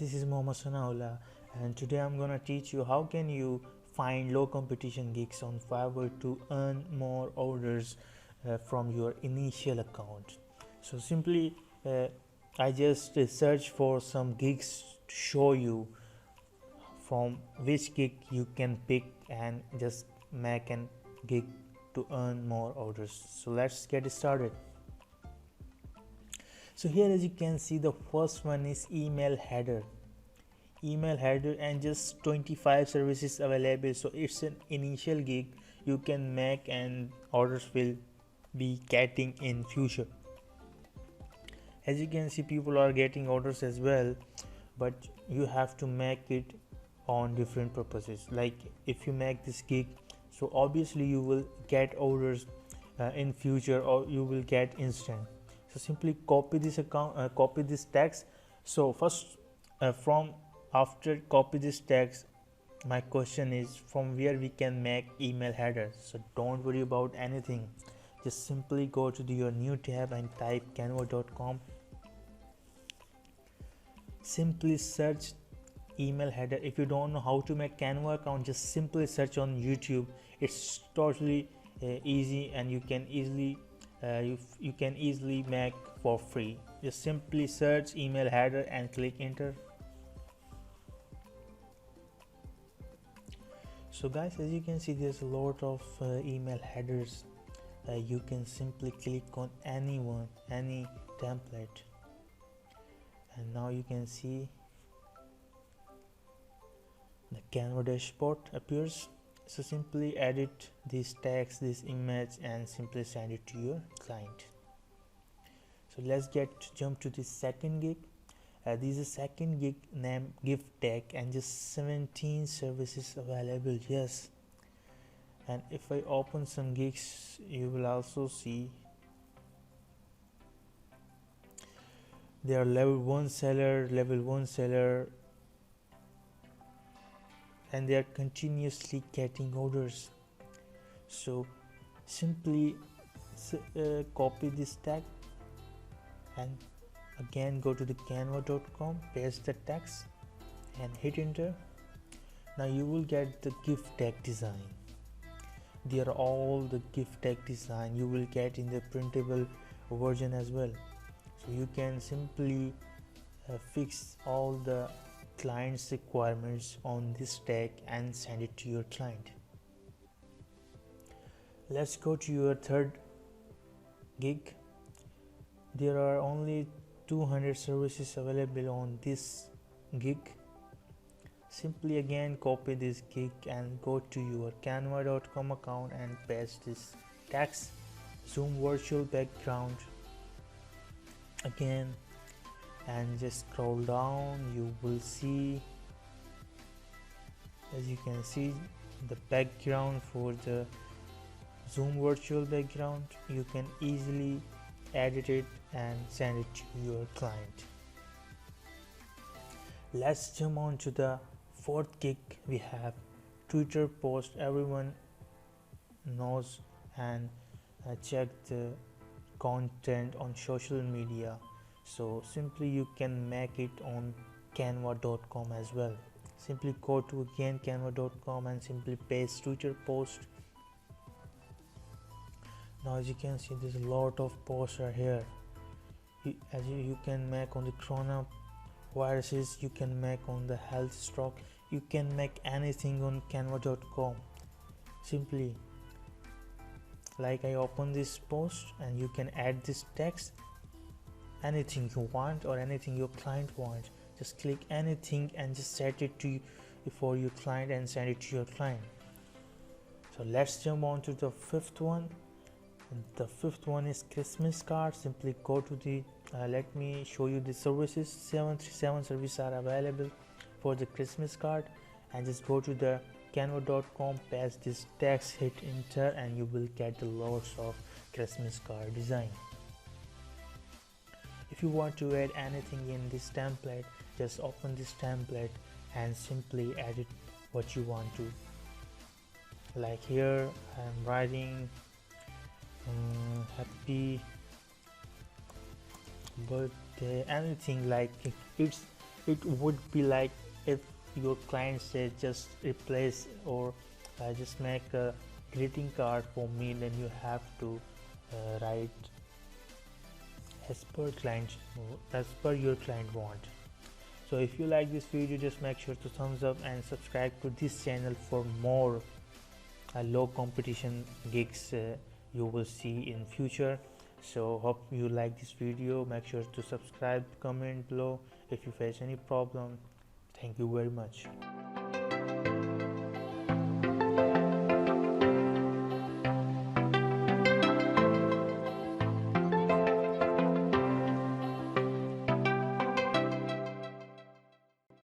this is Mohammed Sanaullah, and today I'm gonna teach you how can you find low competition gigs on Fiverr to earn more orders from your initial account. So simply, I just search for some gigs to show you from which gig you can pick and just make an gig to earn more orders. So let's get started. So here, as you can see, the first one is email header, and just 25 services available. So it's an initial gig you can make and orders will be getting in future. As you can see, people are getting orders as well, but you have to make it on different purposes. Like if you make this gig, so obviously you will get orders in future, or you will get instant. So simply copy this copy this text. So first, from after copy this text, my question is from where we can make email headers. So don't worry about anything, just simply go to your new tab and type canva.com. Simply search email header. If you don't know how to make Canva account, just simply search on YouTube. It's totally easy, and you can easily make for free. Just simply search email header and click enter. So guys, as you can see, there's a lot of email headers. You can simply click on any template, and now you can see the Canva dashboard appears. So simply edit this text, this image, and simply send it to your client. So let's jump to the second gig. This is a second gig named gift tag, and just 17 services available. Yes, and if I open some gigs, you will also see they are level 1 seller, and they are continuously getting orders. So simply copy this tag and again go to the canva.com, paste the text and hit enter. Now you will get the gift tag design. They are all the gift tag design you will get in the printable version as well. So you can simply fix all the client's requirements on this tag and send it to your client. Let's go to your third gig. There are only 200 services available on this gig. Simply again copy this gig and go to your canva.com account and paste this text, zoom virtual background again, and just scroll down. You will see, as you can see, the background for the zoom virtual background. You can easily edit it and send it to your client. Let's jump on to the fourth gig. We have Twitter post. Everyone knows and check the content on social media. So simply you can make it on canva.com as well. Simply go to again canva.com and simply paste Twitter post. Now as you can see, there's a lot of posts are here. You can make on the coronaviruses, you can make on the health stock, you can make anything on canva.com. Simply, like I open this post, and you can add this text, anything you want or anything your client wants. Just click anything and just set it to for your client and send it to your client. So let's jump on to the fifth one. The fifth one is Christmas card. Simply go to the let me show you the services. 737 services are available for the Christmas card, and just go to the canva.com, paste this text, hit enter, and you will get the lots of Christmas card design. If you want to add anything in this template, just open this template and simply edit what you want to. Like here I'm writing happy birthday, anything. Like it's It would be like if your client said just replace or just make a greeting card for me, then you have to write as per your client want. So if you like this video, just make sure to thumbs up and subscribe to this channel for more low competition gigs you will see in future. So hope you like this video. Make sure to subscribe, comment below if you face any problem. Thank you very much.